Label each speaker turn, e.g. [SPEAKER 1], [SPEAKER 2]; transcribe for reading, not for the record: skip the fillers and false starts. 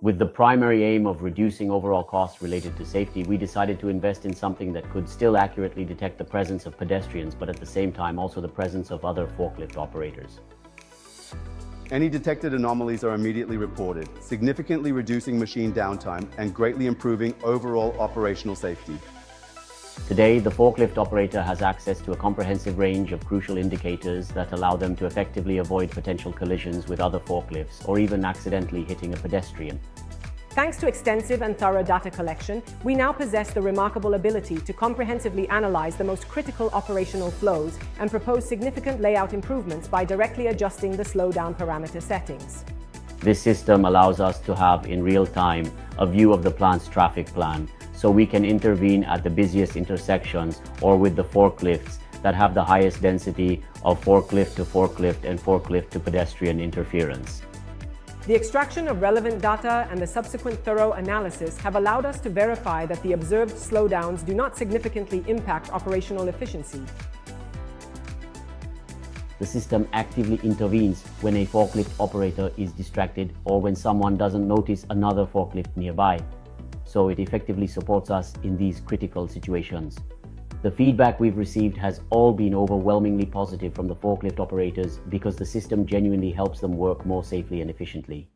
[SPEAKER 1] With the primary aim of reducing overall costs related to safety, we decided to invest in something that could still accurately detect the presence of pedestrians, but at the same time also the presence of other forklift operators.
[SPEAKER 2] Any detected anomalies are immediately reported, significantly reducing machine downtime and greatly improving overall operational safety.
[SPEAKER 1] Today, the forklift operator has access to a comprehensive range of crucial indicators that allow them to effectively avoid potential collisions with other forklifts or even accidentally hitting a pedestrian.
[SPEAKER 3] Thanks to extensive and thorough data collection, we now possess the remarkable ability to comprehensively analyze the most critical operational flows and propose significant layout improvements by directly adjusting the slowdown parameter settings.
[SPEAKER 1] This system allows us to have in real time a view of the plant's traffic plan, so we can intervene at the busiest intersections or with the forklifts that have the highest density of forklift to forklift and forklift to pedestrian interference.
[SPEAKER 3] The extraction of relevant data and the subsequent thorough analysis have allowed us to verify that the observed slowdowns do not significantly impact operational efficiency.
[SPEAKER 1] The system actively intervenes when a forklift operator is distracted or when someone doesn't notice another forklift nearby, so it effectively supports us in these critical situations. The feedback we've received has all been overwhelmingly positive from the forklift operators because the system genuinely helps them work more safely and efficiently.